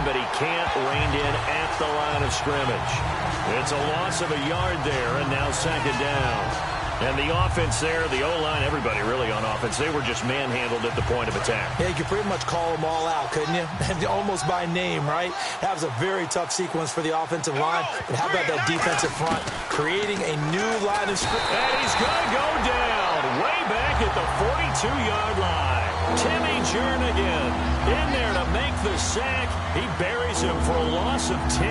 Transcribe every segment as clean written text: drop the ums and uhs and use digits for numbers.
but he can't rein in at the line of scrimmage. It's a loss of a yard there, and now second down. And the offense there, the O-line, everybody really on offense, they were just manhandled at the point of attack. Yeah, you could pretty much call them all out, couldn't you? Almost by name, right? That was a very tough sequence for the offensive line. But how about that defensive front creating a new line of scrimmage? And he's going to go down way back at the 42-yard line. Timmy Jernigan in there to make the sack. He buries him for a loss of 10.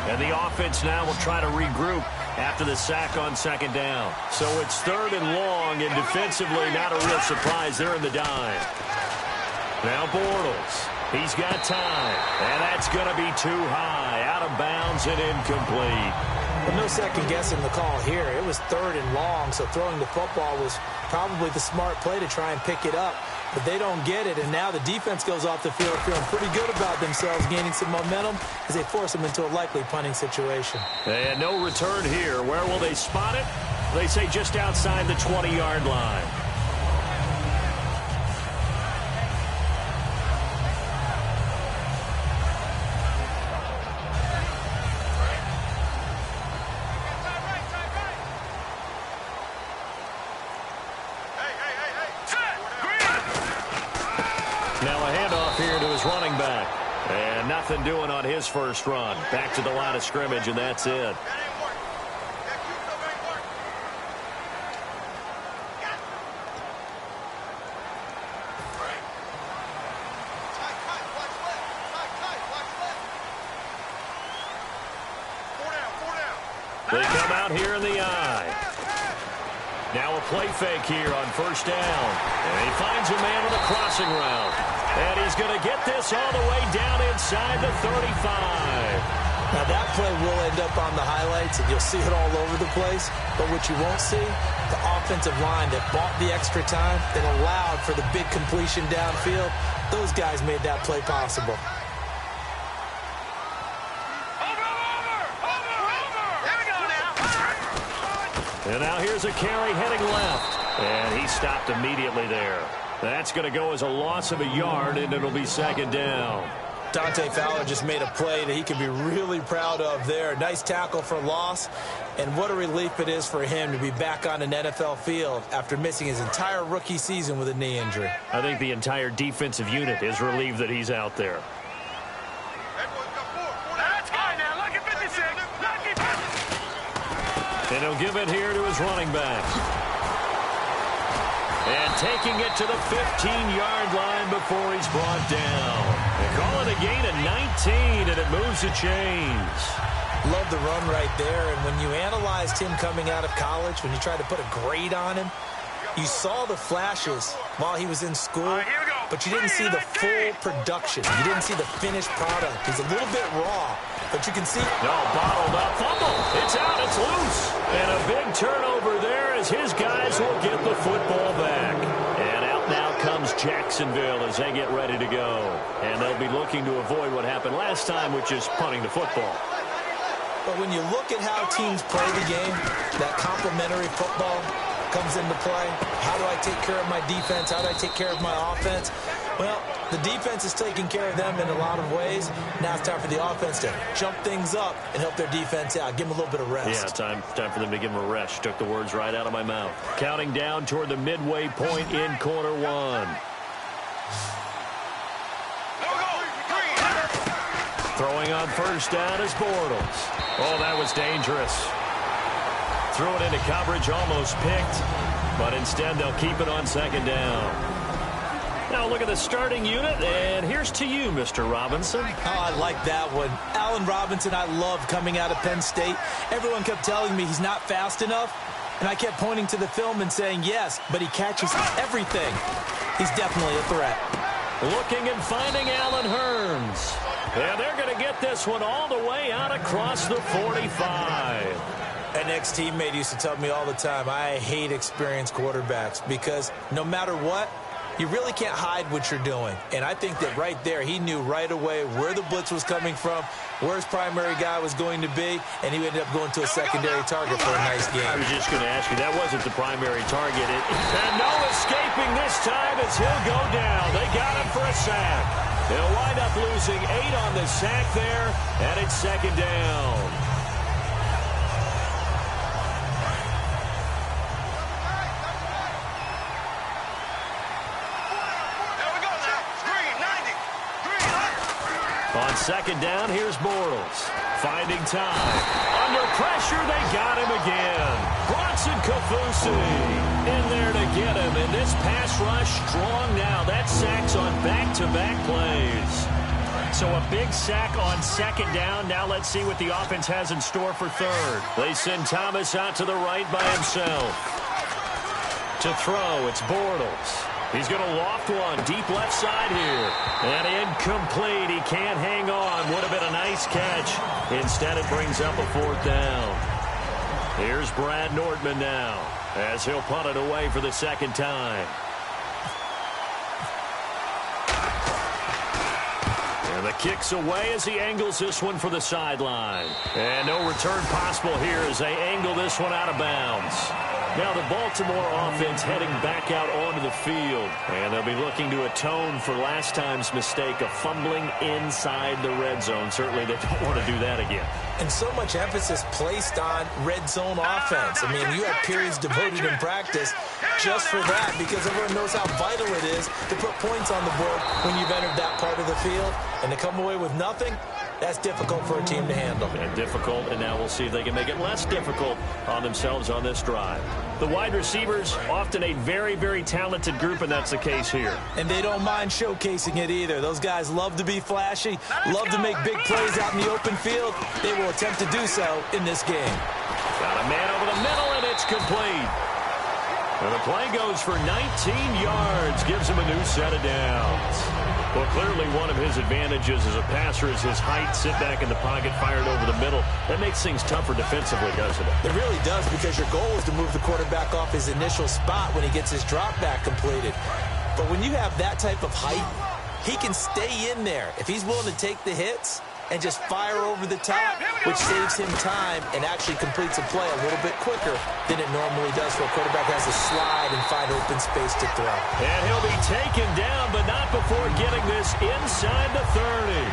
And the offense now will try to regroup after the sack on second down. So it's third and long, and defensively not a real surprise. They're in the dime. Now Bortles. He's got time, and that's going to be too high. Out of bounds and incomplete. Well, no second guessing the call here. It was third and long, so throwing the football was probably the smart play to try and pick it up. But they don't get it, and now the defense goes off the field feeling pretty good about themselves, gaining some momentum as they force them into a likely punting situation. And no return here. Where will they spot it? They say just outside the 20-yard line. Running back. And nothing doing on his first run. Back to the line of scrimmage, and that's it. They come out here in the eye. Now a play fake here on first down. And he finds a man with a crossing route. And he's going to get this all the way down inside the 35. Now that play will end up on the highlights, and you'll see it all over the place. But what you won't see, the offensive line that bought the extra time, that allowed for the big completion downfield, those guys made that play possible. And now here's a carry heading left. And he stopped immediately there. That's going to go as a loss of a yard, and it'll be second down. Dante Fowler just made a play that he can be really proud of there. Nice tackle for loss. And what a relief it is for him to be back on an NFL field after missing his entire rookie season with a knee injury. I think the entire defensive unit is relieved that he's out there. And he'll give it here to his running back. And taking it to the 15-yard line before he's brought down. They call it a gain of 19, and it moves the chains. Love the run right there. And when you analyzed him coming out of college, when you tried to put a grade on him, you saw the flashes while he was in school, but you didn't see the full production. You didn't see the finished product. He's a little bit raw, but you can see. No, bottled up. Fumble. It's out. It's loose. And a big turnover there as his guys will get the football back. And out now comes Jacksonville as they get ready to go. And they'll be looking to avoid what happened last time, which is punting the football. But when you look at how teams play the game, that complementary football comes into play. How do I take care of my defense? How do I take care of my offense? Well, the defense is taking care of them in a lot of ways. Now it's time for the offense to jump things up and help their defense out. Give them a little bit of rest. Yeah, time for them to give them a rest. Took the words right out of my mouth. Counting down toward the midway point in quarter one. Throwing on first down is Bortles. Oh, that was dangerous. Threw it into coverage, almost picked, but instead they'll keep it on second down. Now look at the starting unit, and here's to you, Mr. Robinson. Oh, I like that one. Allen Robinson, I love coming out of Penn State. Everyone kept telling me he's not fast enough, and I kept pointing to the film and saying yes, but he catches everything. He's definitely a threat. Looking and finding Allen Hurns. And they're going to get this one all the way out across the 45. An ex-teammate used to tell me all the time, I hate experienced quarterbacks because no matter what, you really can't hide what you're doing. And I think that right there, he knew right away where the blitz was coming from, where his primary guy was going to be, and he ended up going to a secondary target for a nice game. I was just going to ask you, that wasn't the primary target. And no escaping this time as he'll go down. They got him for a sack. They'll wind up losing 8 on the sack there, and it's second down. On second down, here's Bortles. Finding time. Under pressure, they got him again. Bronson Kaufusi in there to get him. And this pass rush strong now. That sack's on back-to-back plays. So a big sack on second down. Now let's see what the offense has in store for third. They send Thomas out to the right by himself. To throw, it's Bortles. He's going to loft one deep left side here. And incomplete. He can't hang on. Would have been a nice catch. Instead, it brings up a fourth down. Here's Brad Nordman now as he'll punt it away for the second time. And the kick's away as he angles this one for the sideline. And no return possible here as they angle this one out of bounds. Now the Baltimore offense heading back out onto the field. And they'll be looking to atone for last time's mistake of fumbling inside the red zone. Certainly they don't want to do that again. And so much emphasis placed on red zone offense. I mean, you have periods devoted in practice just for that because everyone knows how vital it is to put points on the board when you've entered that part of the field. And to come away with nothing, that's difficult for a team to handle. And difficult, and now we'll see if they can make it less difficult on themselves on this drive. The wide receivers, often a very, very talented group, and that's the case here. And they don't mind showcasing it either. Those guys love to be flashy, love to make big plays out in the open field. They will attempt to do so in this game. Got a man over the middle, and it's complete. And the play goes for 19 yards, gives him a new set of downs. Well, clearly one of his advantages as a passer is his height, sit back in the pocket, fired over the middle. That makes things tougher defensively, doesn't it? It really does, because your goal is to move the quarterback off his initial spot when he gets his drop back completed. But when you have that type of height, he can stay in there. If he's willing to take the hits and just fire over the top, which saves him time and actually completes a play a little bit quicker than it normally does for a quarterback has to slide and find open space to throw. And he'll be taken down, but not before getting this inside the 30.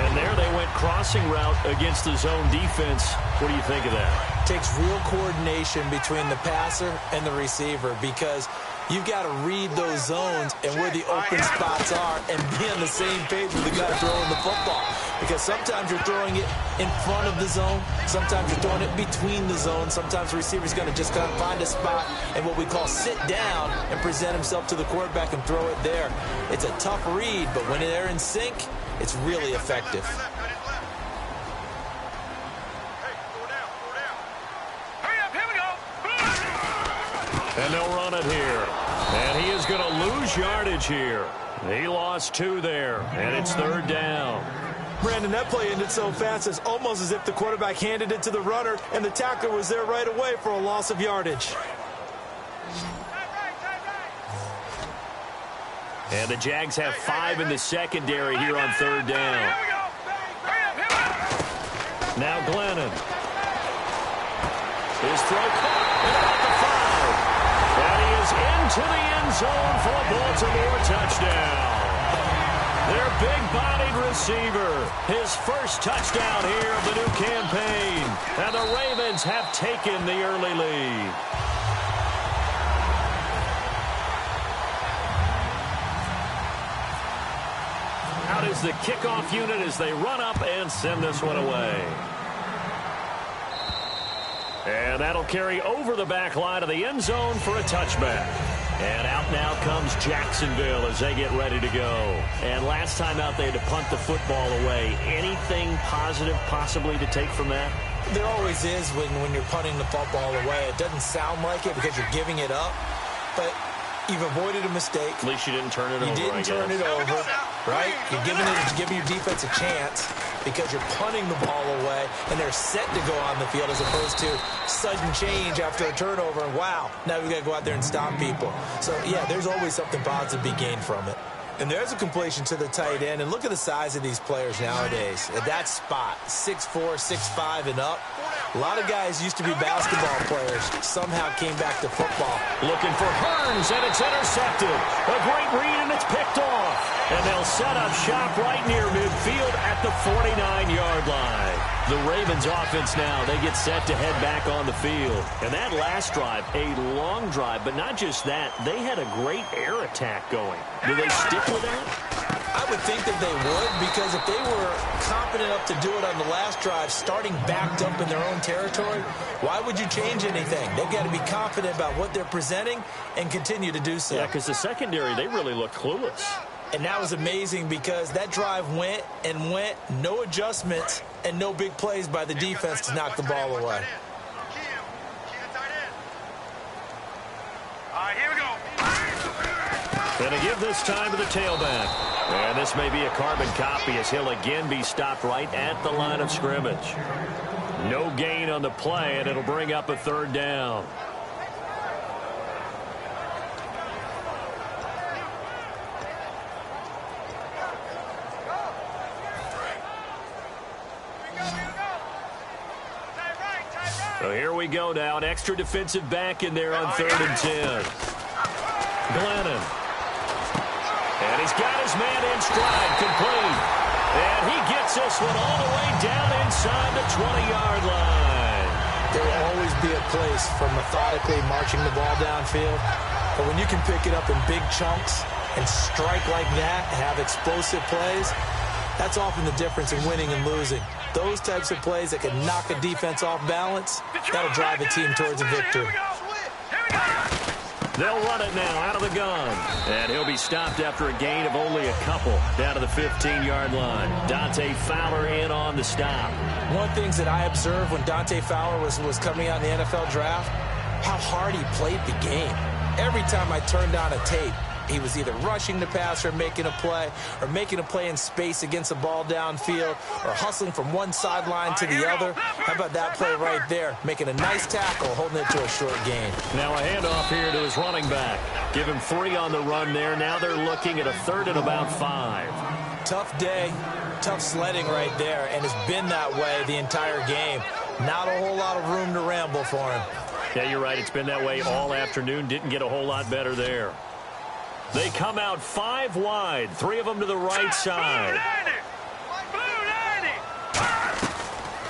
And there they went crossing route against the zone defense. What do you think of that? Takes real coordination between the passer and the receiver, because you've got to read those zones and where the open spots are and be on the same page with the guy throwing the football. Because sometimes you're throwing it in front of the zone. Sometimes you're throwing it between the zones. Sometimes the receiver's going to just kind of find a spot and what we call sit down and present himself to the quarterback and throw it there. It's a tough read, but when they're in sync, it's really effective. And they'll run it here. And he is going to lose yardage here. He lost 2 there, and it's third down. Brandon, that play ended so fast, it's almost as if the quarterback handed it to the runner and the tackler was there right away for a loss of yardage. And the Jags have 5 in the secondary here on third down. Now Glennon. His throw caught at about the 5. And he is into the end zone for a Baltimore touchdown. Their big-bodied receiver, his first touchdown here of the new campaign. And the Ravens have taken the early lead. Out is the kickoff unit as they run up and send this one away. And that'll carry over the back line of the end zone for a touchback. And out now comes Jacksonville as they get ready to go. And last time out they had to punt the football away. Anything positive possibly to take from that? There always is when you're punting the football away. It doesn't sound like it because you're giving it up, but you've avoided a mistake. At least you didn't turn it over. You didn't turn it over, right? You're giving your defense a chance because you're punting the ball away, and they're set to go on the field as opposed to sudden change after a turnover. And wow, now we've got to go out there and stop people. So, yeah, there's always something positive to be gained from it. And there's a completion to the tight end. And look at the size of these players nowadays. At that spot, 6'4", 6'5", and up. A lot of guys used to be basketball players, somehow came back to football. Looking for Hearns, and it's intercepted. A great read, and it's picked off. And they'll set up shop right near midfield at the 49-yard line. The Ravens offense now, they get set to head back on the field. And that last drive, a long drive, but not just that, they had a great air attack going. Do they stick with that? I would think that they would, because if they were confident enough to do it on the last drive, starting backed up in their own territory, why would you change anything? They've got to be confident about what they're presenting and continue to do so. Yeah, because the secondary, they really look clueless. And that was amazing because that drive went and went, no adjustments, and no big plays by the defense to knock the ball away. All right, here we go. And to give this time to the tailback. And this may be a carbon copy as he'll again be stopped right at the line of scrimmage. No gain on the play, and it'll bring up a third down. So here we go now. An extra defensive back in there on 3rd and 10. Glennon. And he's got his man in stride, complete. And he gets this one all the way down inside the 20-yard line. There will always be a place for methodically marching the ball downfield. But when you can pick it up in big chunks and strike like that, have explosive plays, that's often the difference in winning and losing. Those types of plays that can knock a defense off balance, that'll drive a team towards a victory. They'll run it now out of the gun. And he'll be stopped after a gain of only a couple down to the 15-yard line. Dante Fowler in on the stop. One of the things that I observed when Dante Fowler was coming out in the NFL draft, how hard he played the game. Every time I turned on a tape, he was either rushing the passer, making a play in space against the ball downfield, or hustling from one sideline to the other. How about that play right there? Making a nice tackle, holding it to a short gain. Now a handoff here to his running back. Give him 3 on the run there. Now they're looking at a 3rd and about 5. Tough day, tough sledding right there, and it's been that way the entire game. Not a whole lot of room to ramble for him. Yeah, you're right. It's been that way all afternoon. Didn't get a whole lot better there. They come out 5 wide, 3 of them to the right side.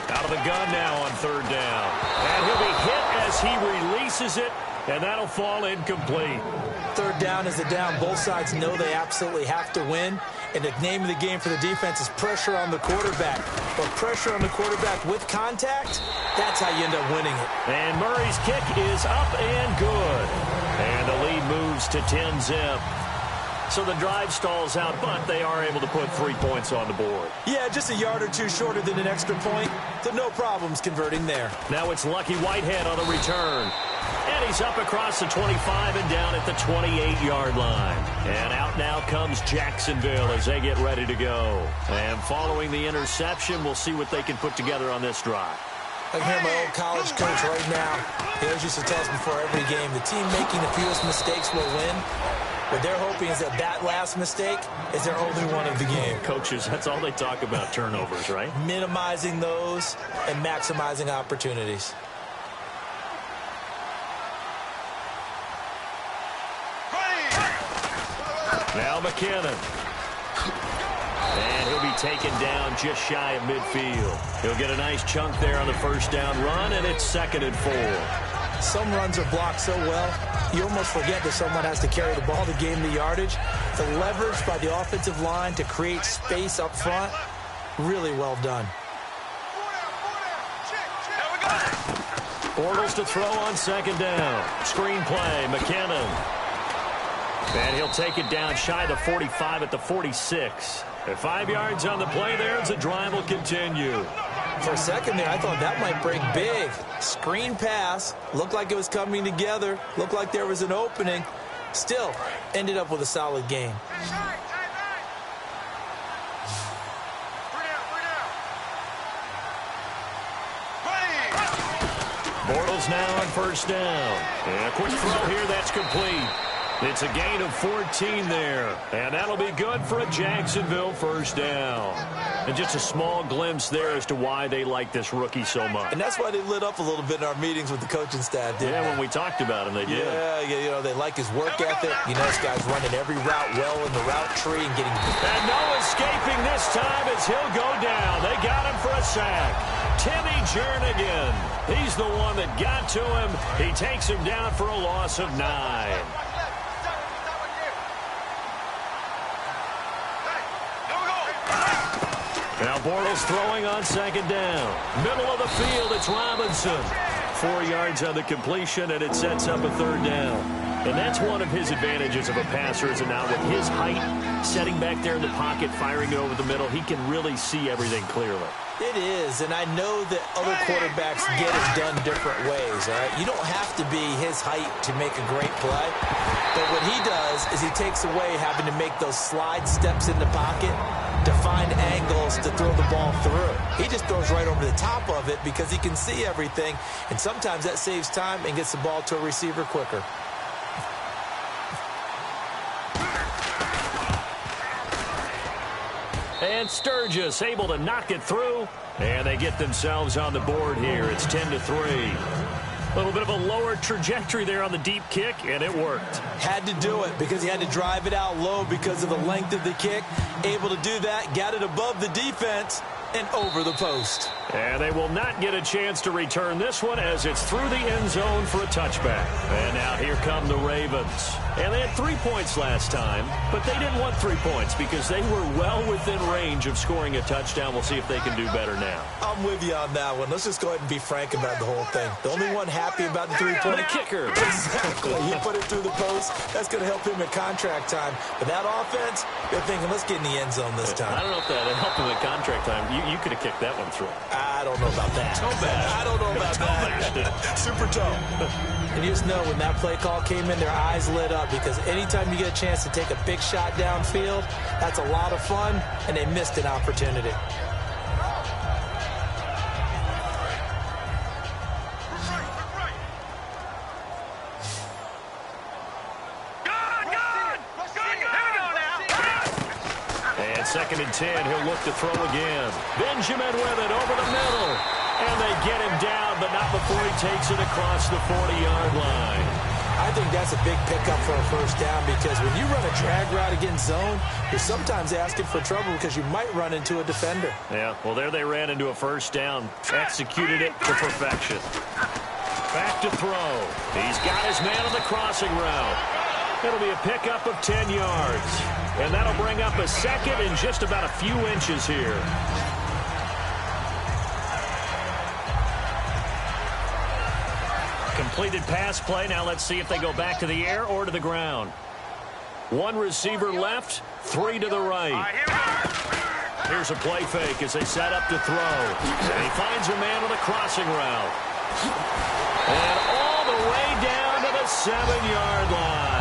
Out of the gun now on 3rd down. And he'll be hit as he releases it, and that'll fall incomplete. 3rd down is a down. Both sides know they absolutely have to win. And the name of the game for the defense is pressure on the quarterback. But pressure on the quarterback with contact, that's how you end up winning it. And Murray's kick is up and good. And the lead moves to 10-zip. So the drive stalls out, but they are able to put 3 points on the board. Yeah, just a yard or two shorter than an extra point, so no problems converting there. Now it's Lucky Whitehead on the return. And he's up across the 25 and down at the 28-yard line. And out now comes Jacksonville as they get ready to go. And following the interception, we'll see what they can put together on this drive. I can hear my old college coach right now. He always used to tell us before every game, the team making the fewest mistakes will win. What they're hoping is that that last mistake is their only one of the game. Coaches, that's all they talk about, turnovers, right? Minimizing those and maximizing opportunities. Now McKinnon. And he'll be taken down just shy of midfield. He'll get a nice chunk there on the 1st down run, and it's 2nd and 4. Some runs are blocked so well, you almost forget that someone has to carry the ball to gain the yardage. The leverage by the offensive line to create space up front, really well done. Bortles to throw on 2nd down. Screen play, McKinnon. And he'll take it down shy of the 45 at the 46. At 5 yards on the play there as the drive will continue. For a second there, I thought that might break big. Screen pass. Looked like it was coming together. Looked like there was an opening. Still, ended up with a solid game. Bortles now on 1st down. And a quick throw here, that's complete. It's a gain of 14 there, and that'll be good for a Jacksonville first down. And just a small glimpse there as to why they like this rookie so much. And that's why they lit up a little bit in our meetings with the coaching staff, didn't they? When we talked about him, they did. Yeah, they like his work ethic. You know, this guy's running every route well in the route tree and getting... And no escaping this time as he'll go down. They got him for a sack. Timmy Jernigan. He's the one that got to him. He takes him down for a loss of 9. Now Bortles throwing on second down. Middle of the field, it's Robinson. 4 yards on the completion, and it sets up a third down. And that's one of his advantages of a passer, is now with his height, setting back there in the pocket, firing it over the middle, he can really see everything clearly. It is, and I know that other quarterbacks get it done different ways, all right? You don't have to be his height to make a great play, but what he does is he takes away having to make those slide steps in the pocket to find angles to throw the ball through. He just throws right over the top of it because he can see everything, and sometimes that saves time and gets the ball to a receiver quicker. And Sturgis able to knock it through, and they get themselves on the board here. It's 10-3. A little bit of a lower trajectory there on the deep kick, and it worked. Had to do it because he had to drive it out low because of the length of the kick. Able to do that, got it above the defense and over the post. And they will not get a chance to return this one as it's through the end zone for a touchback. And now here come the Ravens. And they had 3 points last time, but they didn't want 3 points because they were well within range of scoring a touchdown. We'll see if they can do better now. I'm with you on that one. Let's just go ahead and be frank about the whole thing. The only one happy about the 3-point... The kicker. Exactly. He put it through the post. That's going to help him at contract time. But that offense, they're thinking, let's get in the end zone this time. I don't know if that helped him at contract time. You could have kicked that one through. I don't know about that. Toe bash. I don't know about that. Super toe. And you just know when that play call came in, their eyes lit up because anytime you get a chance to take a big shot downfield, that's a lot of fun, and they missed an opportunity. And 2nd and 10, he'll look to throw again. Benjamin with it over the middle. And they get him down, but not before he takes it across the 40-yard line. I think that's a big pickup for a first down because when you run a drag route against zone, you're sometimes asking for trouble because you might run into a defender. Yeah, well, there they ran into a first down, executed it to perfection. Back to throw. He's got his man on the crossing route. It'll be a pickup of 10 yards. And that'll bring up a second in just about a few inches here. Completed pass play. Now let's see if they go back to the air or to the ground. 1 receiver left, 3 to the right. Here's a play fake as they set up to throw. And he finds a man with a crossing route. And all the way down to the 7-yard line.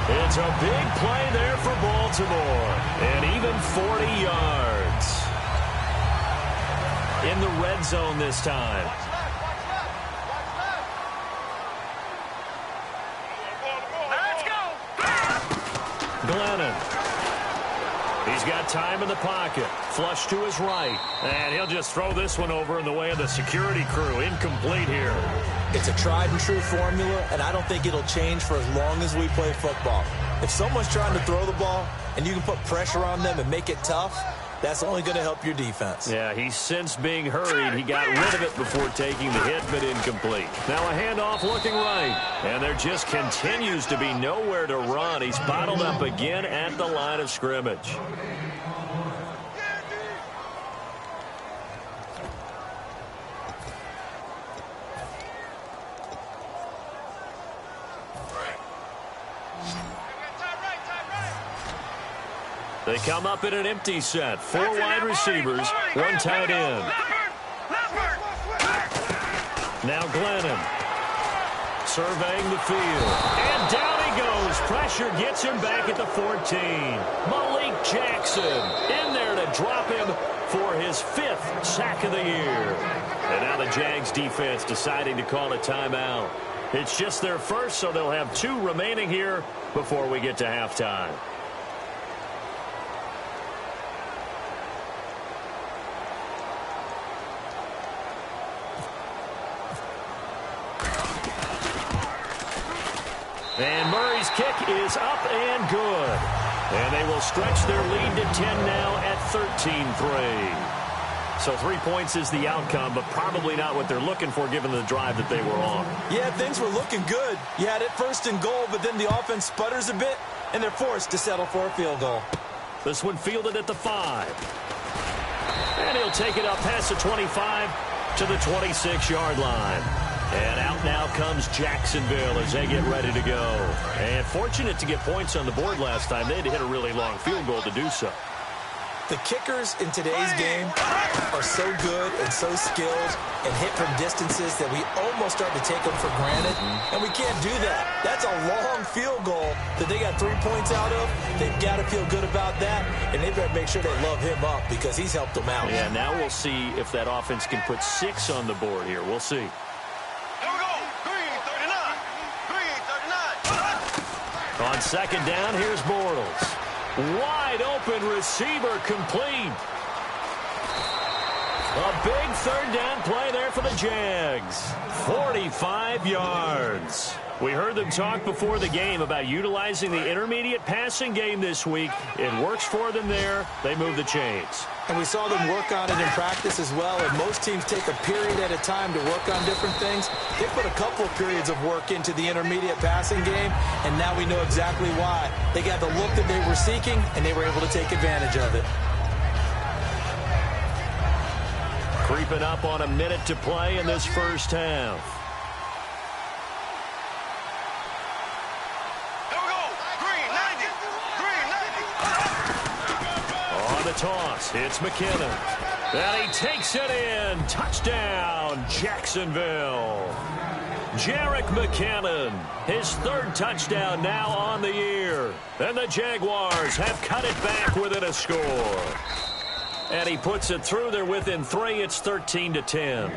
It's a big play there for Baltimore. And even 40 yards. In the red zone this time. Glennon. He's got time in the pocket. Flush to his right. And he'll just throw this one over in the way of the security crew. Incomplete here. It's a tried and true formula, and I don't think it'll change for as long as we play football. If someone's trying to throw the ball and you can put pressure on them and make it tough, that's only going to help your defense. Yeah, he's since being hurried. He got rid of it before taking the hit, but incomplete. Now a handoff looking right. And there just continues to be nowhere to run. He's bottled up again at the line of scrimmage. They come up in an empty set. 4 wide receivers, 1 tight end. Now Glennon surveying the field. And down he goes. Pressure gets him back at the 14. Malik Jackson in there to drop him for his 5th sack of the year. And now the Jags defense deciding to call a timeout. It's just their first, so they'll have 2 remaining here before we get to halftime. And Murray's kick is up and good. And they will stretch their lead to 10 now at 13-3. So 3 points is the outcome, but probably not what they're looking for given the drive that they were on. Yeah, things were looking good. You had it first and goal, but then the offense sputters a bit, and they're forced to settle for a field goal. This one fielded at the 5. And he'll take it up past the 25 to the 26-yard line. And out now comes Jacksonville as they get ready to go. And fortunate to get points on the board last time. They had to hit a really long field goal to do so. The kickers in today's game are so good and so skilled and hit from distances that we almost start to take them for granted. And we can't do that. That's a long field goal that they got 3 points out of. They've got to feel good about that, and they better make sure they love him up because he's helped them out. Yeah, now we'll see if that offense can put 6 on the board here. We'll see. On second down, here's Bortles. Wide open receiver complete. A big third down play there for the Jags. 45 yards. We heard them talk before the game about utilizing the intermediate passing game this week. It works for them there. They move the chains. And we saw them work on it in practice as well. And most teams take a period at a time to work on different things. They put a couple of periods of work into the intermediate passing game, and now we know exactly why. They got the look that they were seeking, and they were able to take advantage of it. Creeping up on a minute to play in this first half. Toss. It's McKinnon. And he takes it in. Touchdown, Jacksonville. Jerick McKinnon, his 3rd touchdown now on the year. And the Jaguars have cut it back within a score. And he puts it through. They're within 3. It's 13-10.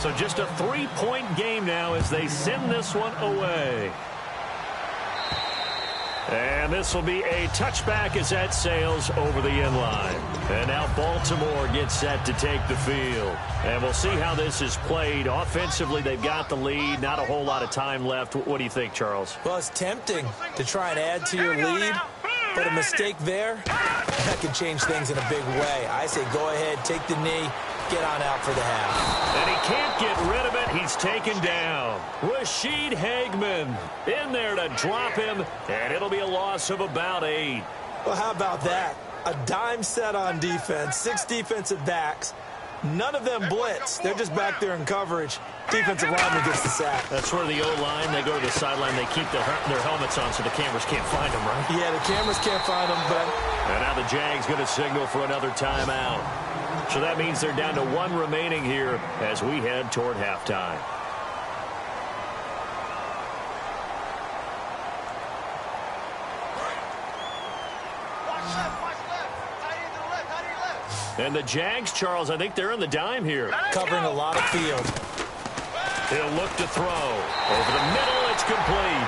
So just a 3-point game now as they send this one away. And this will be a touchback as that sails over the end line. And now Baltimore gets set to take the field. And we'll see how this is played. Offensively, they've got the lead. Not a whole lot of time left. What do you think, Charles? Well, it's tempting to try and add to your lead. But a mistake there, that can change things in a big way. I say go ahead, take the knee, get on out for the half. And he can't get rid of it. He's taken down. Rashid Hageman in there to drop him, and it'll be a loss of about 8. Well, how about that? A dime set on defense, 6 defensive backs. None of them blitz. They're just back there in coverage. Defensive lineman gets the sack. That's where the O-line, they go to the sideline, they keep their helmets on so the cameras can't find them, right? Yeah, the cameras can't find them, but... And now the Jags going to signal for another timeout. So that means they're down to 1 remaining here as we head toward halftime. And the Jags, Charles, I think they're in the dime here. Covering a lot of field. He'll look to throw. Over the middle, it's complete.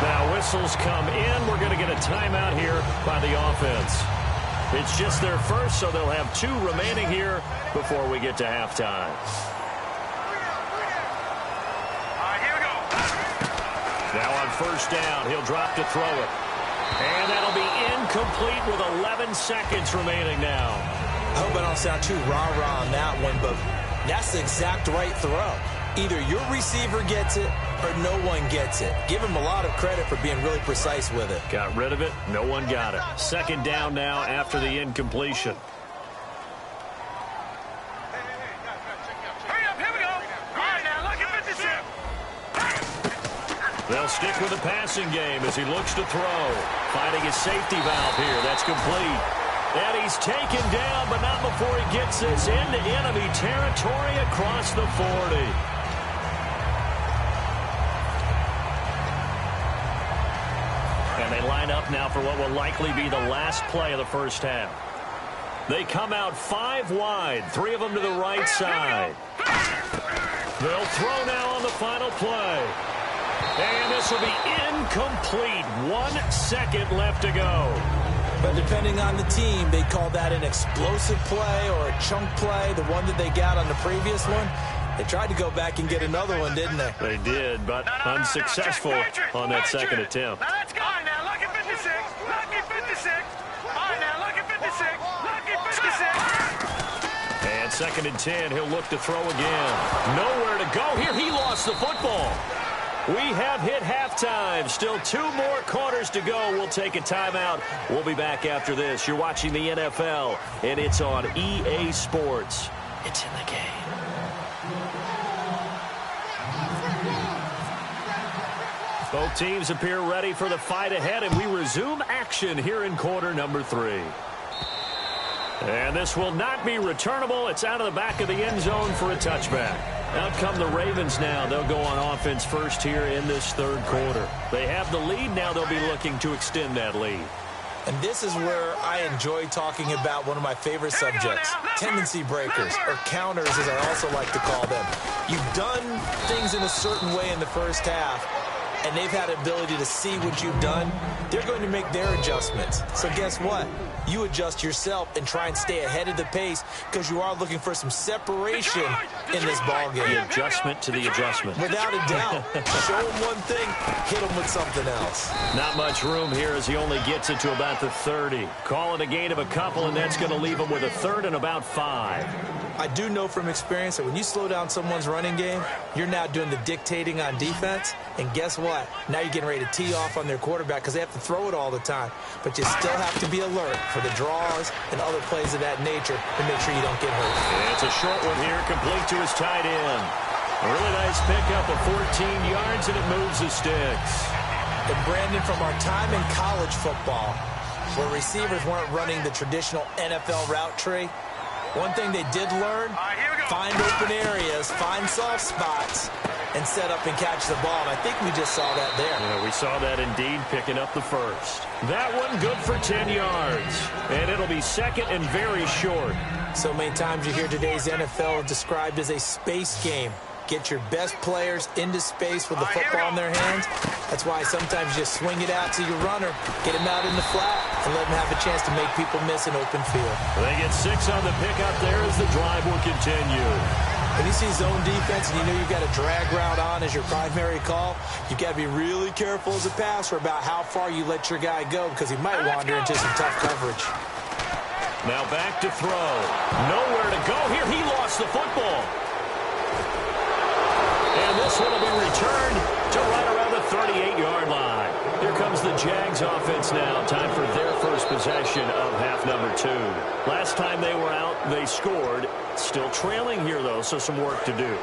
Now whistles come in. We're going to get a timeout here by the offense. It's just their first, so they'll have 2 remaining here before we get to halftime. Now on first down, he'll drop to throw it. And that'll be incomplete with 11 seconds remaining now. I hope I don't sound too rah-rah on that one, but that's the exact right throw. Either your receiver gets it or no one gets it. Give him a lot of credit for being really precise with it. Got rid of it. No one got it. Second down now after the incompletion. They'll stick with the passing game as he looks to throw. Finding his safety valve here. That's complete. And he's taken down, but not before he gets this into enemy territory across the 40. And they line up now for what will likely be the last play of the first half. They come out 5 wide, 3 of them to the right side. They'll throw now on the final play. And this will be incomplete. 1 second left to go. But depending on the team, they call that an explosive play or a chunk play, the one that they got on the previous one. They tried to go back and get another one, didn't they? They did, but unsuccessful on that second attempt. Now let's go. All right, now look at 56. Lucky 56. All right, now look at 56. Lucky 56. And 2nd and 10, he'll look to throw again. Nowhere to go here. He lost the football. We have hit halftime. Still 2 more quarters to go. We'll take a timeout. We'll be back after this. You're watching the NFL, and it's on EA Sports. It's in the game. Both teams appear ready for the fight ahead, and we resume action here in quarter number 3. And this will not be returnable. It's out of the back of the end zone for a touchback. Out come the Ravens now. They'll go on offense first here in this 3rd quarter. They have the lead. Now they'll be looking to extend that lead. And this is where I enjoy talking about one of my favorite subjects, tendency breakers, or counters as I also like to call them. You've done things in a certain way in the first half, and they've had the ability to see what you've done. They're going to make their adjustments. So guess what? You adjust yourself and try and stay ahead of the pace because you are looking for some separation in this ball game. The adjustment to the adjustment. Without a doubt. Show him one thing, hit him with something else. Not much room here as he only gets it to about the 30. Call it a gain of a couple, and that's going to leave him with a 3rd and about 5. I do know from experience that when you slow down someone's running game, you're now doing the dictating on defense. And guess what? Now you're getting ready to tee off on their quarterback because they have to throw it all the time. But you still have to be alert for the draws and other plays of that nature to make sure you don't get hurt. And it's a short one here, complete to his tight end. A really nice pickup of 14 yards, and it moves the sticks. And Brandon, from our time in college football, where receivers weren't running the traditional NFL route tree, one thing they did learn, find open areas, find soft spots, and set up and catch the ball. And I think we just saw that there. Yeah, we saw that indeed, picking up the first. That one good for 10 yards. And it'll be 2nd and very short. So many times you hear today's NFL described as a space game. Get your best players into space with the football in their hands. That's why sometimes you just swing it out to your runner, get him out in the flat, and let him have a chance to make people miss an open field. They get 6 on the pickup there as the drive will continue. When you see zone defense and you know you've got a drag route on as your primary call, you've got to be really careful as a passer about how far you let your guy go because he might wander into some tough coverage. Now back to throw. Nowhere to go here. He lost the football. And this one will be returned to right around the 38-yard line. Here comes the Jags offense now. Time for their first possession of half number 2. Last time they were out, they scored. Still trailing here, though, so some work to do.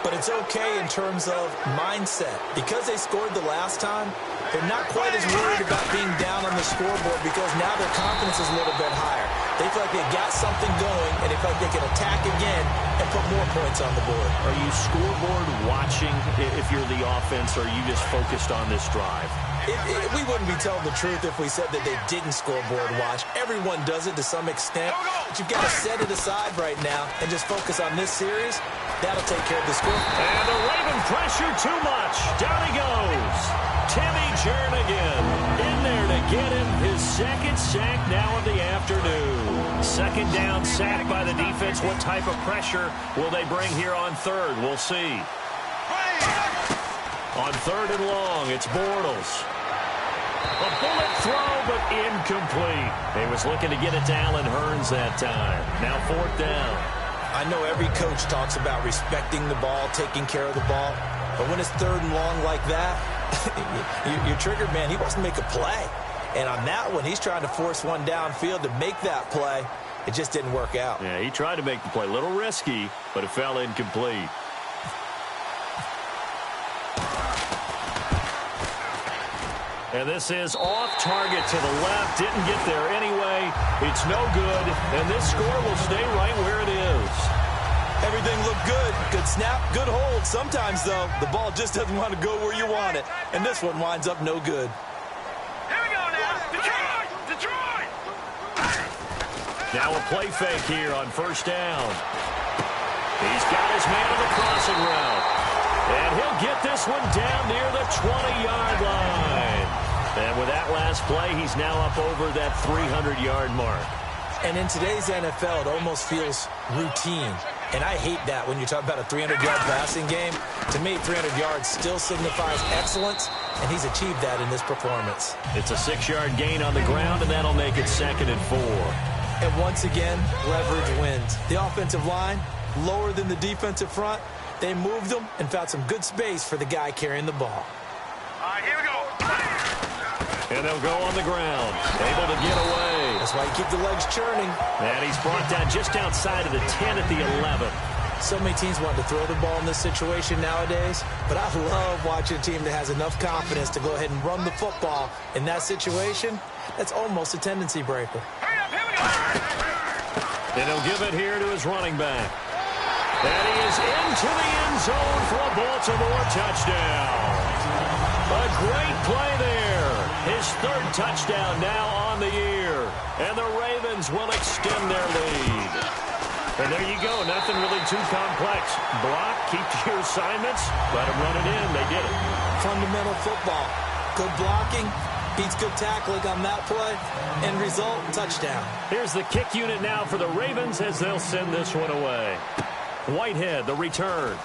But it's okay in terms of mindset. Because they scored the last time, they're not quite as worried about being down on the scoreboard because now their confidence is a little bit higher. They feel like they got something going, and they feel like they can attack again and put more points on the board. Are you scoreboard watching if you're the offense, or are you just focused on this drive? We wouldn't be telling the truth if we said that they didn't scoreboard watch. Everyone does it to some extent. But you've got to set it aside right now and just focus on this series. That'll take care of the score. And the Raven pressure too much. Down he goes. Timmy Jernigan in there to get him his 2nd sack now of the afternoon. 2nd down sack by the defense. What type of pressure will they bring here on 3rd? We'll see. On 3rd and long, it's Bortles. A bullet throw, but incomplete. He was looking to get it to Allen Hurns that time. Now 4th down. I know every coach talks about respecting the ball, taking care of the ball. But when it's 3rd and long like that, your trigger man, he wants to make a play. And on that one, he's trying to force one downfield to make that play. It just didn't work out. Yeah, he tried to make the play. A little risky, but it fell incomplete. And this is off target to the left. Didn't get there anyway. It's no good. And this score will stay right where it is. Everything looked good. Good snap, good hold. Sometimes, though, the ball just doesn't want to go where you want it. And this one winds up no good. Here we go now. Detroit! Detroit! Now a play fake here on first down. He's got his man on the crossing route. And he'll get this one down near the 20-yard line. And with that last play, he's now up over that 300-yard mark. And in today's NFL, it almost feels routine. And I hate that when you talk about a 300-yard passing game. To me, 300 yards still signifies excellence, and he's achieved that in this performance. It's a 6-yard gain on the ground, and that'll make it 2nd and 4. And once again, leverage wins. The offensive line, lower than the defensive front. They moved them and found some good space for the guy carrying the ball. All right, here we go. And they'll go on the ground, able to get away. That's why you keep the legs churning. And he's brought down just outside of the 10 at the 11. So many teams want to throw the ball in this situation nowadays, but I love watching a team that has enough confidence to go ahead and run the football. In that situation, that's almost a tendency breaker. Hurry up, here we go. And he'll give it here to his running back. And he is into the end zone for a Baltimore touchdown. A great play there. His 3rd touchdown now on the year. And the Ravens will extend their lead. And there you go. Nothing really too complex. Block, keep to your assignments, let them run it in. They did it. Fundamental football. Good blocking beats good tackling on that play. End result, touchdown. Here's the kick unit now for the Ravens as they'll send this one away. Whitehead, the return.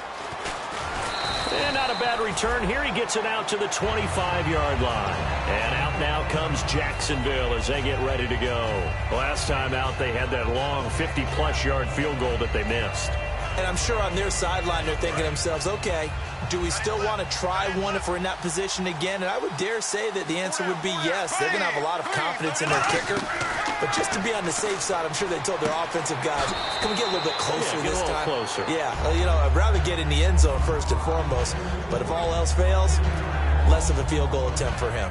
And not a bad return here. He gets it out to the 25-yard line. And out now comes Jacksonville as they get ready to go. Last time out, they had that long 50-plus yard field goal that they missed. And I'm sure on their sideline they're thinking to themselves, okay, do we still want to try one if we're in that position again? And I would dare say that the answer would be yes. They're going to have a lot of confidence in their kicker. But just to be on the safe side, I'm sure they told their offensive guys, can we get a little bit closer get this a little time? Closer. Yeah, you know, I'd rather get in the end zone first and foremost. But if all else fails, less of a field goal attempt for him.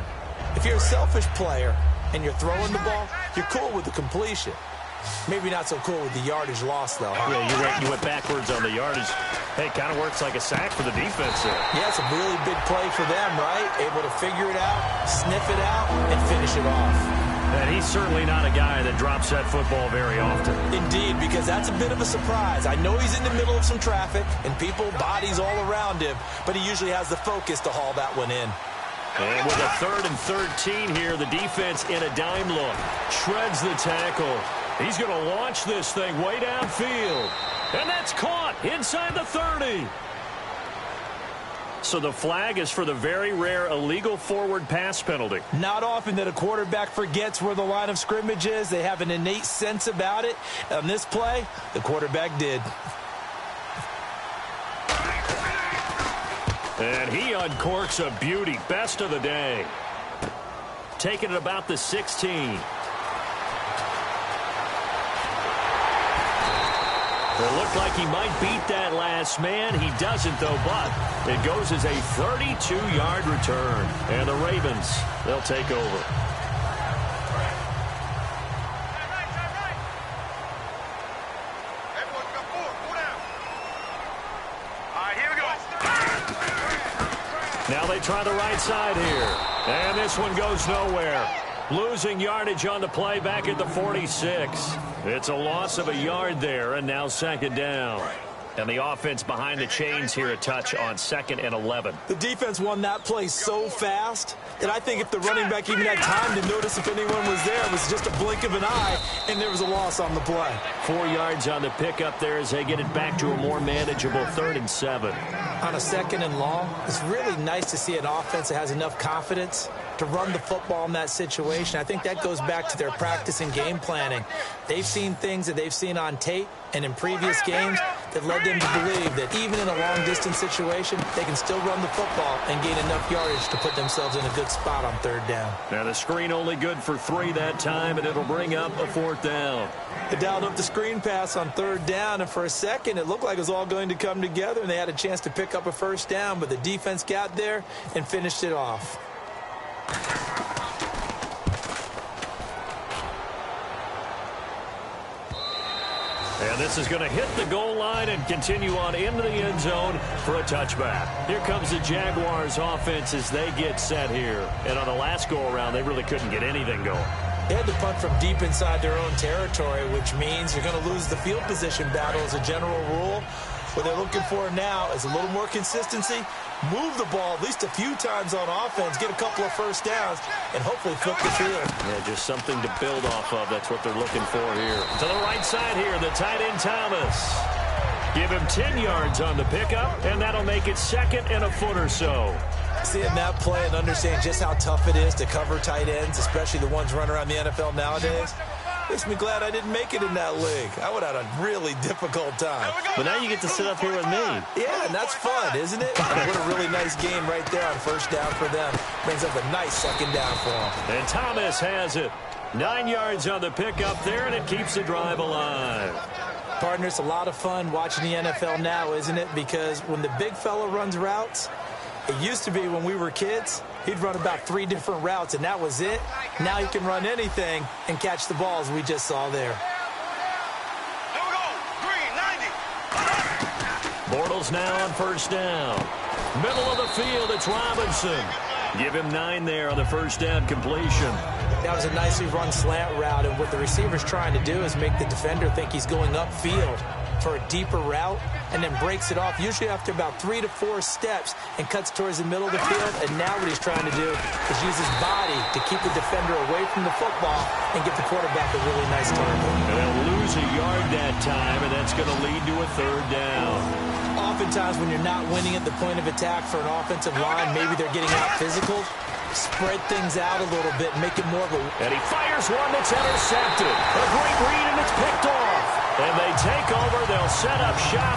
If you're a selfish player and you're throwing the ball, you're cool with the completion. Maybe not so cool with the yardage loss, though. Huh? Yeah, you went backwards on the yardage. Hey, kind of works like a sack for the defense there. Yeah, it's a really big play for them, right? Able to figure it out, sniff it out, and finish it off. And he's certainly not a guy that drops that football very often. Indeed, because that's a bit of a surprise. I know he's in the middle of some traffic and people, bodies all around him, but he usually has the focus to haul that one in. And with a 3rd and 13 here, the defense in a dime look. Shreds the tackle. He's going to launch this thing way downfield. And that's caught inside the 30. So the flag is for the very rare illegal forward pass penalty. Not often that a quarterback forgets where the line of scrimmage is. They have an innate sense about it. On this play, the quarterback did. And he uncorks a beauty. Best of the day. Taking it about the 16. It looked like he might beat that last man. He doesn't, though, but it goes as a 32-yard return. And the Ravens, they'll take over. Now they try the right side here. And this one goes nowhere. Losing yardage on the play back at the 46. It's a loss of a yard there, and now 2nd down. And the offense behind the chains here a touch on 2nd and 11. The defense won that play so fast that I think if the running back even had time to notice if anyone was there, it was just a blink of an eye, and there was a loss on the play. 4 yards on the pickup there as they get it back to a more manageable 3rd and 7. On a 2nd and long, it's really nice to see an offense that has enough confidence to run the football in that situation. I think that goes back to their practice and game planning. They've seen things that they've seen on tape and in previous games that led them to believe that even in a long-distance situation, they can still run the football and gain enough yardage to put themselves in a good spot on 3rd down. Now the screen only good for 3 that time, and it'll bring up a 4th down. They dialed up the screen pass on 3rd down, and for a second, it looked like it was all going to come together, and they had a chance to pick up a 1st down, but the defense got there and finished it off. And this is going to hit the goal line and continue on into the end zone for a touchback. Here comes the Jaguars offense as they get set here. And on the last go-around, they really couldn't get anything going. They had to punt from deep inside their own territory, which means you're going to lose the field position battle as a general rule. What they're looking for now is a little more consistency, move the ball at least a few times on offense, get a couple of first downs, and hopefully flip the field. Yeah, just something to build off of. That's what they're looking for here. To the right side here, the tight end Thomas. Give him 10 yards on the pickup, and that'll make it second and a foot or so. Seeing that play and understanding just how tough it is to cover tight ends, especially the ones running around the NFL nowadays, makes me glad I didn't make it in that league. I would have had a really difficult time. But now you get to sit up here with me. Yeah, and that's fun, isn't it? What a really nice game right there on first down for them. Brings up a nice second down for them. And Thomas has it. 9 yards on the pickup there, and it keeps the drive alive. Partner, it's a lot of fun watching the NFL now, isn't it? Because when the big fella runs routes, it used to be when we were kids, he'd run about 3 different routes, and that was it. Now he can run anything and catch the balls we just saw there. Here we go. Green, 90. Bortles now on first down. Middle of the field, it's Robinson. Give him 9 there on the first down completion. That was a nicely run slant route, and what the receiver's trying to do is make the defender think he's going upfield for a deeper route, and then breaks it off, usually after about 3 to 4 steps, and cuts towards the middle of the field. And now what he's trying to do is use his body to keep the defender away from the football and get the quarterback a really nice target. And they'll lose a yard that time, and that's going to lead to a third down. Oftentimes when you're not winning at the point of attack for an offensive line, maybe they're getting out physical, spread things out a little bit, make it more of a... And he fires one that's intercepted. A great read, and it's picked off. And they take over. They'll set up shop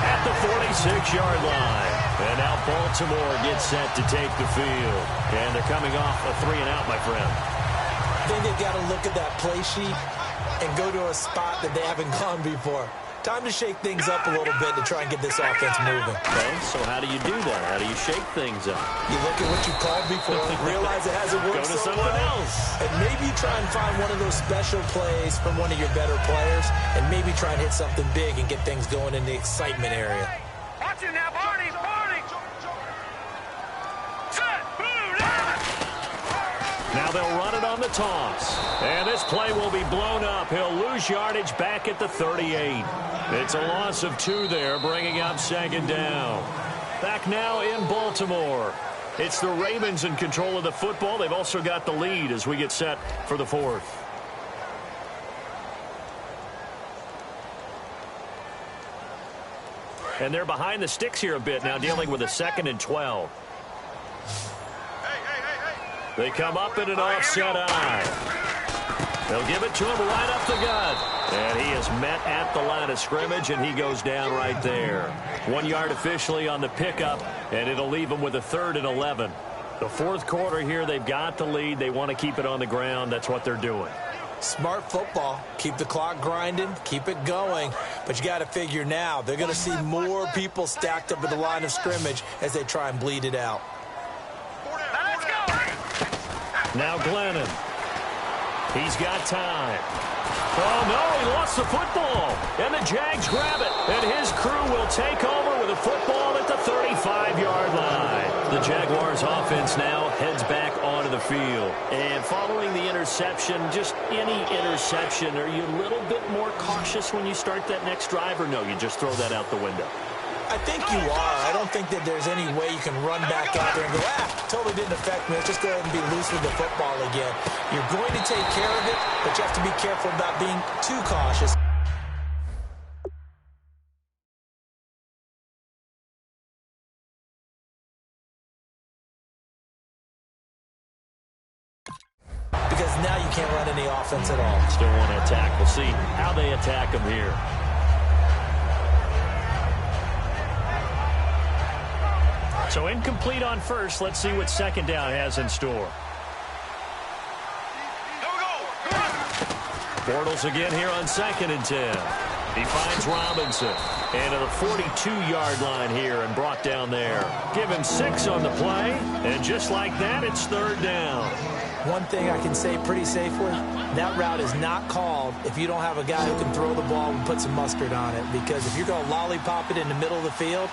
at the 46-yard line. And now Baltimore gets set to take the field. And they're coming off a 3-and-out, my friend. I think they've got to look at that play sheet and go to a spot that they haven't gone before. Time to shake things up a little bit to try and get this offense moving. Okay, so how do you do that? How do you shake things up? You look at what you called before, realize it hasn't worked Go to so someone well, else. and maybe try and find one of those special plays from one of your better players, and maybe try and hit something big and get things going in the excitement area. Watch it now, Barney, Barney. Set, boom, line. Now they'll run it on the toss. And this play will be blown up. He'll lose yardage back at the 38. It's a loss of 2 there, bringing up second down. Back now in Baltimore. It's the Ravens in control of the football. They've also got the lead as we get set for the 4th. And they're behind the sticks here a bit now, dealing with a 2nd and 12. They come up in an offset eye. They'll give it to him right up the gut. And he is met at the line of scrimmage, and he goes down right there. 1 yard officially on the pickup, and it'll leave him with a 3rd and 11. The 4th quarter here, they've got the lead. They want to keep it on the ground. That's what they're doing. Smart football. Keep the clock grinding. Keep it going. But you got to figure now, they're going to see more people stacked up at the line of scrimmage as they try and bleed it out. Let's go. Now Glennon. He's got time. Oh, no, he lost the football. And the Jags grab it. And his crew will take over with a football at the 35-yard line. The Jaguars offense now heads back onto the field. And following the interception, just any interception, are you a little bit more cautious when you start that next drive, or no, you just throw that out the window? I think you are. I don't think that there's any way you can run back out there and go, totally didn't affect me. Let's just go ahead and be loose with the football again. You're going to take care of it, but you have to be careful about being too cautious. Because now you can't run any offense at all. Still want to attack. We'll see how they attack him here. So incomplete on first. Let's see what second down has in store. Bortles again here on 2nd and 10. He finds Robinson. And to the 42-yard line here and brought down there. Give him 6 on the play. And just like that, it's 3rd down. One thing I can say pretty safely, that route is not called if you don't have a guy who can throw the ball and put some mustard on it. Because if you're going to lollipop it in the middle of the field,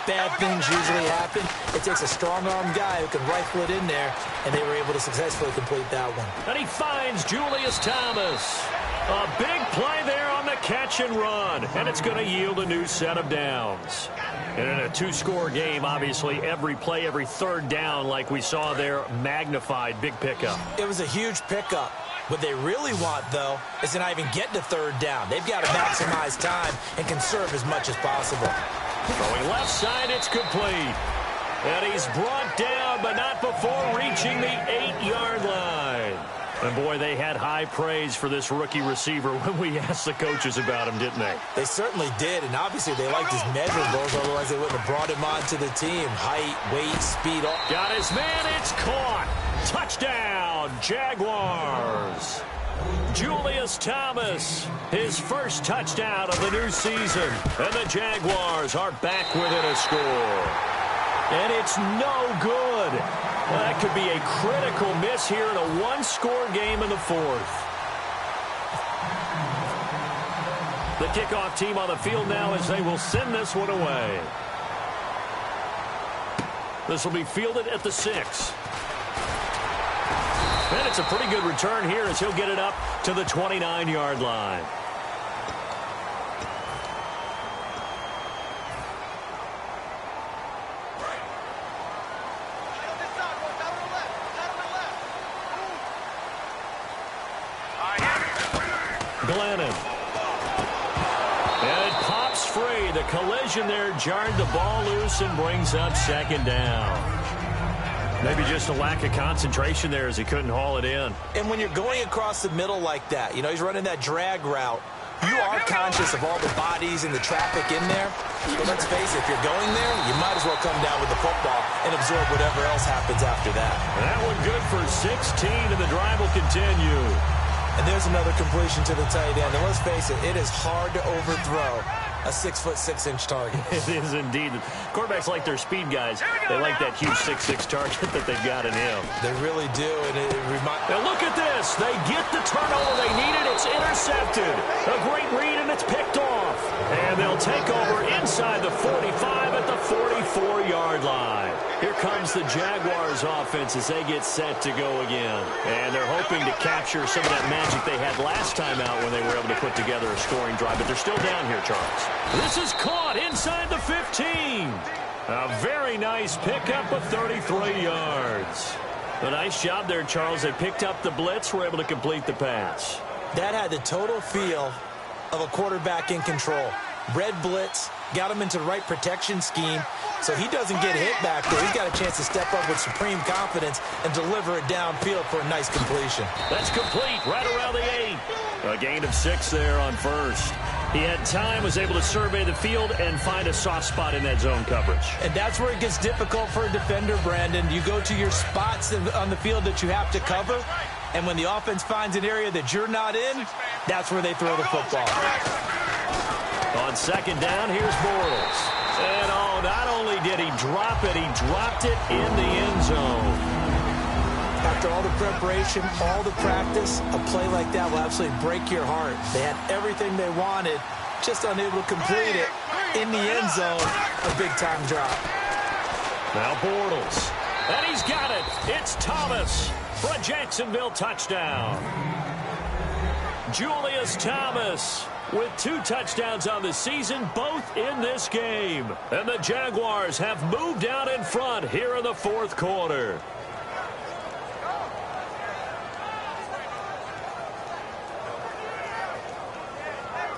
bad things usually happen. It takes a strong-arm guy who can rifle it in there, and they were able to successfully complete that one. And he finds Julius Thomas. A big play there on the catch and run, and it's going to yield a new set of downs. And in a two-score game, obviously, every play, every third down, like we saw there, magnified. Big pickup. It was a huge pickup. What they really want, though, is to not even get to third down. They've got to maximize time and conserve as much as possible. Throwing left side, it's complete. And he's brought down, but not before reaching the 8-yard line. And, boy, they had high praise for this rookie receiver when we asked the coaches about him, didn't they? They certainly did, and obviously they liked his measurables, otherwise they wouldn't have brought him onto the team. Height, weight, speed. All. Got his man, it's caught. Touchdown, Jaguars. Julius Thomas, his first touchdown of the new season. And the Jaguars are back within a score. And it's no good. Well, that could be a critical miss here in a one-score game in the fourth. The kickoff team on the field now as they will send this one away. This will be fielded at the 6. And it's a pretty good return here as he'll get it up to the 29-yard line. Glennon. And it pops free. The collision there jarred the ball loose and brings up second down. Maybe just a lack of concentration there as he couldn't haul it in. And when you're going across the middle like that, you know, he's running that drag route, you are conscious of all the bodies and the traffic in there. But let's face it, if you're going there, you might as well come down with the football and absorb whatever else happens after that. And that one good for 16, and the drive will continue. And there's another completion to the tight end. And let's face it, it is hard to overthrow a 6'6" target. It is indeed. Quarterbacks like their speed guys. They like that huge 6'6" target that they've got in him. They really do. And it now look at this. They get the turnover they needed. It's intercepted. A great read, and it's picked off. And they'll take over inside the 45 at the 44-yard line. Here comes the Jaguars offense as they get set to go again. And they're hoping to capture some of that magic they had last time out when they were able to put together a scoring drive. But they're still down here, Charles. This is caught inside the 15. A very nice pickup of 33 yards. A nice job there, Charles. They picked up the blitz, were able to complete the pass. That had the total feel of a quarterback in control. Red blitz, got him into the right protection scheme, so he doesn't get hit back there. He's got a chance to step up with supreme confidence and deliver it downfield for a nice completion. That's complete right around the 8. A gain of 6 there on first. He had time, was able to survey the field and find a soft spot in that zone coverage. And that's where it gets difficult for a defender, Brandon. You go to your spots on the field that you have to cover, and when the offense finds an area that you're not in, that's where they throw the football. On second down, here's Bortles. And not only did he drop it, he dropped it in the end zone. After all the preparation, all the practice, a play like that will absolutely break your heart. They had everything they wanted, just unable to complete it in the end zone. A big-time drop. Now Bortles. And he's got it. It's Thomas for a Jacksonville touchdown. Julius Thomas with 2 touchdowns on the season, both in this game. And the Jaguars have moved out in front here in the fourth quarter.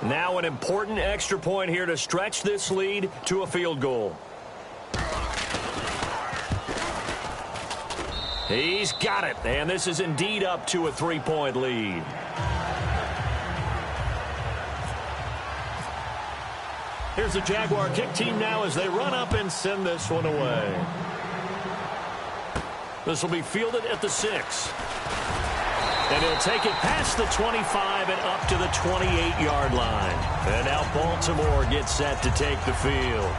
Now an important extra point here to stretch this lead to a field goal. He's got it, and this is indeed up to a 3-point lead. Here's the Jaguar kick team now as they run up and send this one away. This will be fielded at the 6. And he'll take it past the 25 and up to the 28-yard line. And now Baltimore gets set to take the field.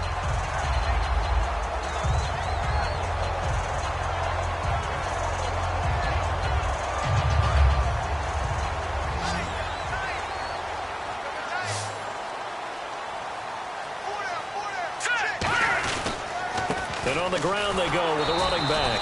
And on the ground they go with a running back.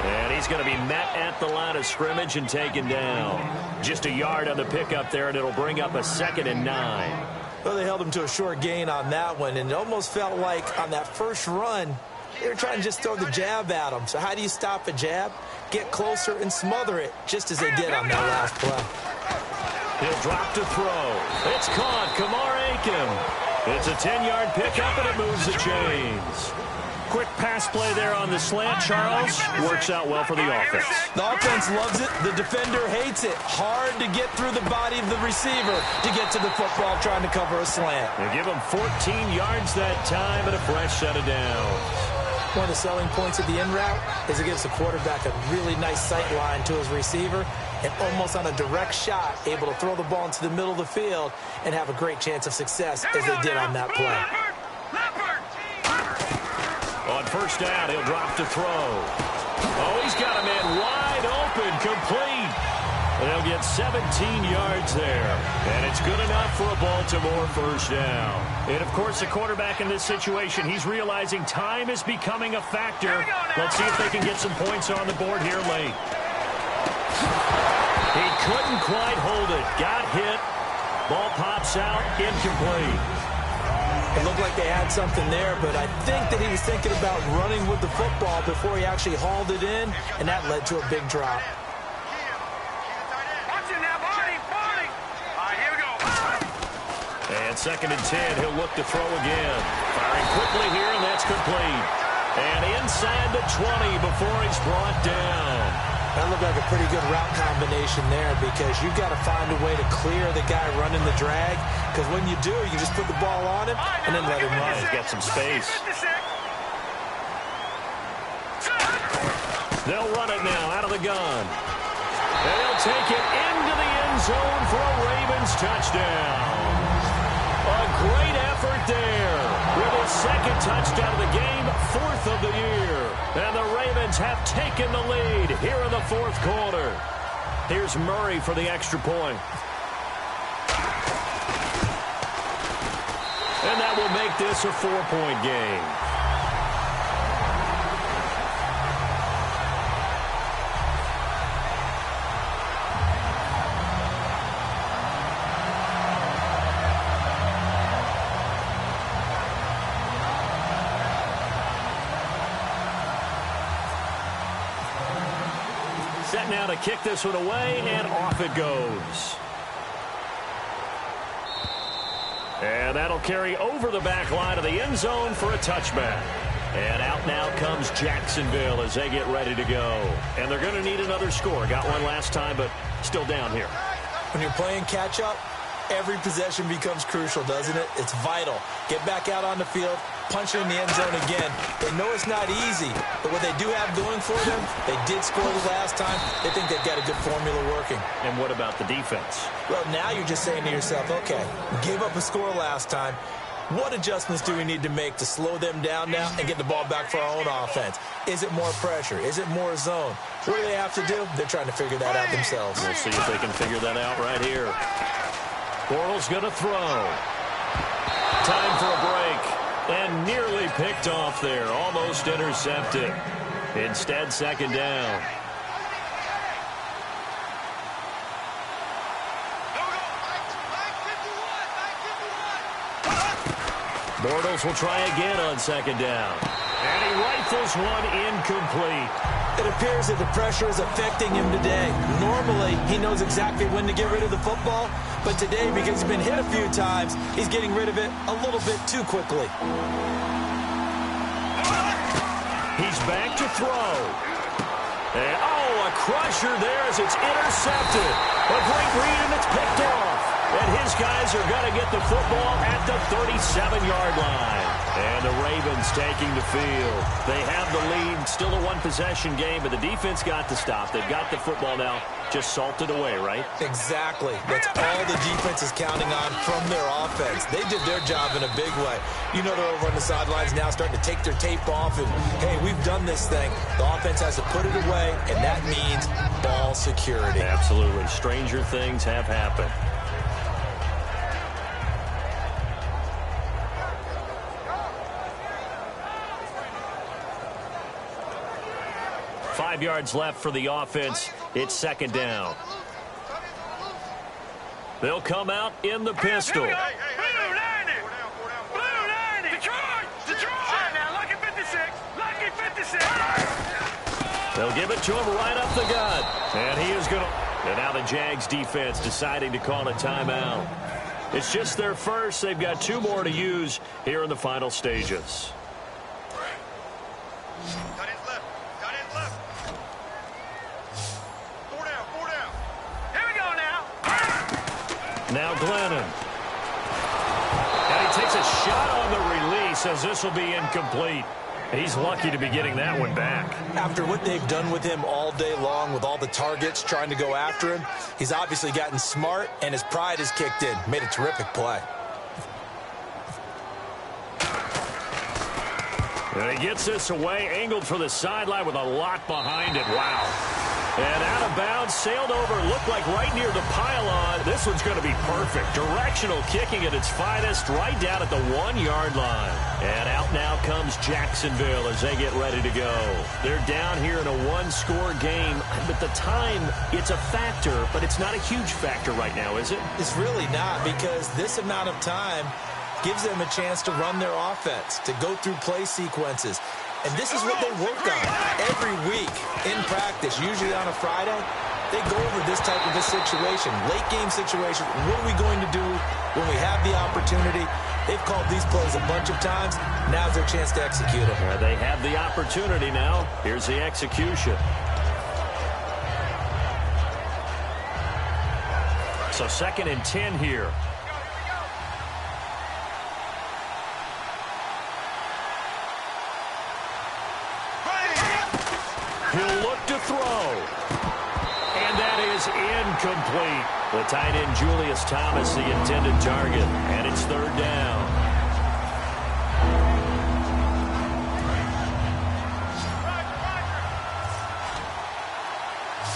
And he's going to be met at the line of scrimmage and taken down. Just a yard on the pickup there, and it'll bring up a 2nd and 9. Well, they held him to a short gain on that one, and it almost felt like on that first run, they were trying to just throw the jab at him. So how do you stop a jab? Get closer and smother it, just as they did on that last play. He'll drop to throw. It's caught. Kamar Aiken. It's a 10-yard pickup, and it moves the chains. Quick pass play there on the slant, Charles. Works out well for the offense. The offense loves it. The defender hates it. Hard to get through the body of the receiver to get to the football trying to cover a slant. They give him 14 yards that time and a fresh set of downs. One of the selling points of the in route is it gives the quarterback a really nice sight line to his receiver and almost on a direct shot able to throw the ball into the middle of the field and have a great chance of success as they did on that play. On first down, he'll drop to throw. Oh, he's got a man wide open, complete. And they'll get 17 yards there. And it's good enough for a Baltimore first down. And, of course, the quarterback in this situation, he's realizing time is becoming a factor. Let's see if they can get some points on the board here late. He couldn't quite hold it. Got hit. Ball pops out, incomplete. It looked like they had something there, but I think that he was thinking about running with the football before he actually hauled it in, and that led to a big drop. Watch it now, Barney. All right, here we go. And 2nd and 10, he'll look to throw again. Firing quickly here, and that's complete. And inside the 20 before he's brought down. That looked like a pretty good route combination there because you've got to find a way to clear the guy running the drag, because when you do, you just put the ball on him and then let him run. He's got some space. They'll run it now out of the gun. And they'll take it into the end zone for a Ravens touchdown. A great effort there with his 2nd touchdown of the game, 4th of the year. And the Ravens have taken the lead here in the 4th quarter. Here's Murray for the extra point. And that will make this a 4-point game. Set now to kick this one away, and off it goes. And that'll carry over the back line of the end zone for a touchback. And out now comes Jacksonville as they get ready to go. And they're going to need another score. Got one last time, but still down here. When you're playing catch-up, every possession becomes crucial, doesn't it? It's vital. Get back out on the field, punch it in the end zone again. They know it's not easy, but what they do have going for them, they did score the last time. They think they've got a good formula working. And what about the defense? Well, now you're just saying to yourself, okay, gave up a score last time. What adjustments do we need to make to slow them down now and get the ball back for our own offense? Is it more pressure? Is it more zone? What do they have to do? They're trying to figure that out themselves. We'll see if they can figure that out right here. Bortles going to throw. Time for a break. And nearly picked off there. Almost intercepted. Instead, 2nd down. Bortles will try again on 2nd down. And he rifles one incomplete. It appears that the pressure is affecting him today. Normally, he knows exactly when to get rid of the football, but today, because he's been hit a few times, he's getting rid of it a little bit too quickly. He's back to throw. And, a crusher there as it's intercepted. A great read, and it's picked off. And his guys are going to get the football at the 37-yard line. And the Ravens taking the field. They have the lead. Still a one-possession game, but the defense got to stop. They've got the football now. Just salted away, right? Exactly. That's all the defense is counting on from their offense. They did their job in a big way. You know they're over on the sidelines now starting to take their tape off and, hey, we've done this thing. The offense has to put it away, and that means ball security. Absolutely. Stranger things have happened. 5 yards left for the offense. It's second down. They'll come out in the pistol. Blue 90. Blue 90. Detroit. All right, now, lucky 56. Lucky 56. They'll give it to him right up the gut. And he is going to... And now the Jags defense deciding to call a timeout. It's just their first. They've got 2 more to use here in the final stages. Got his left. Four down. Here we go now. Now Glennon. And he takes a shot on the release as this will be incomplete. He's lucky to be getting that one back. After what they've done with him all day long with all the targets trying to go after him, he's obviously gotten smart and his pride has kicked in. Made a terrific play. And he gets this away, angled for the sideline with a lot behind it. Wow. And out of bounds, sailed over, looked like right near the pylon. This one's going to be perfect. Directional kicking at its finest, right down at the 1-yard line. And out now comes Jacksonville as they get ready to go. They're down here in a 1-score game. But the time, it's a factor, but it's not a huge factor right now, is it? It's really not, because this amount of time gives them a chance to run their offense, to go through play sequences. And this is what they work on every week in practice, usually on a Friday. They go over this type of a situation, late game situation. What are we going to do when we have the opportunity? They've called these plays a bunch of times. Now's their chance to execute them. They have the opportunity now. Here's the execution. So 2nd and 10 here. He'll look to throw. And that is incomplete. The tight end, Julius Thomas, the intended target. And it's 3rd down.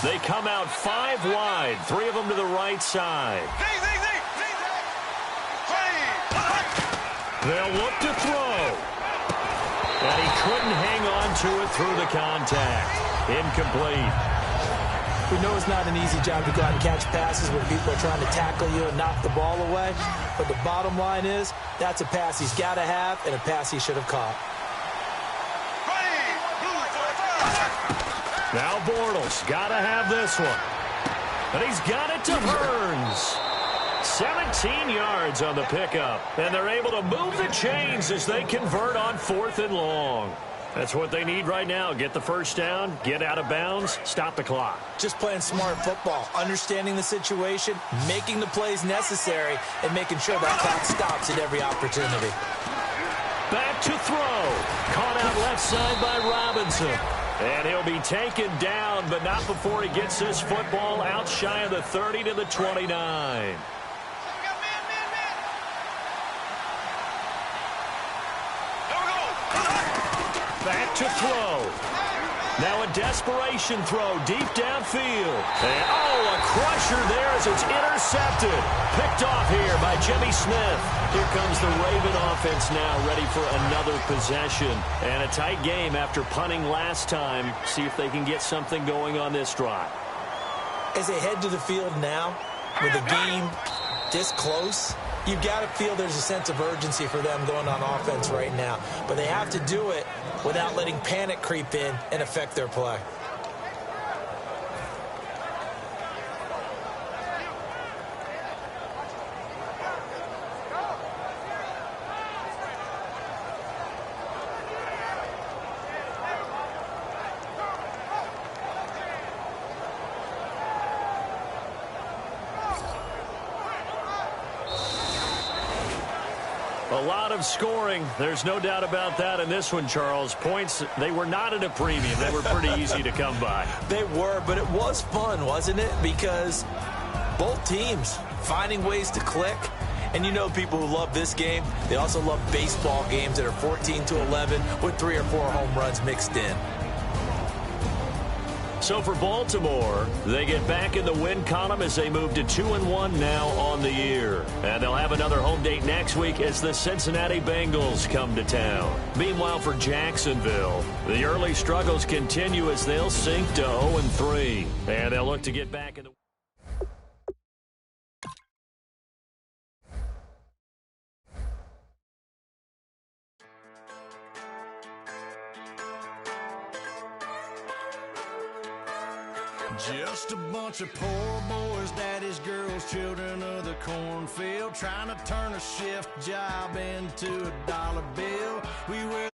They come out 5 wide. 3 of them to the right side. They'll look to throw. And he couldn't hang on to it through the contact. Incomplete. We know it's not an easy job to go out and catch passes when people are trying to tackle you and knock the ball away. But the bottom line is, that's a pass he's got to have and a pass he should have caught. Now Bortles got to have this one. And he's got it to Hurns. 17 yards on the pickup. And they're able to move the chains as they convert on 4th and long. That's what they need right now. Get the first down, get out of bounds, stop the clock. Just playing smart football, understanding the situation, making the plays necessary, and making sure that clock stops at every opportunity. Back to throw. Caught out left side by Robinson. And he'll be taken down, but not before he gets this football out shy of the 30 to the 29. Back to throw. Now a desperation throw deep downfield. And, a crusher there as it's intercepted. Picked off here by Jimmy Smith. Here comes the Raven offense now, ready for another possession. And a tight game after punting last time. See if they can get something going on this drive. As they head to the field now, with the game this close, you've got to feel there's a sense of urgency for them going on offense right now. But they have to do it without letting panic creep in and affect their play. A lot of scoring. There's no doubt about that in this one, Charles. Points, they were not at a premium. They were pretty easy to come by. They were, but it was fun, wasn't it? Because both teams finding ways to click. And you know people who love this game, they also love baseball games that are 14-11 with 3 or 4 home runs mixed in. So for Baltimore, they get back in the win column as they move to 2-1 now on the year. And they'll have another home date next week as the Cincinnati Bengals come to town. Meanwhile, for Jacksonville, the early struggles continue as they'll sink to 0-3. And they'll look to get back in the Just a bunch of poor boys, daddies, girls, children of the cornfield, trying to turn a shift job into a dollar bill. We wear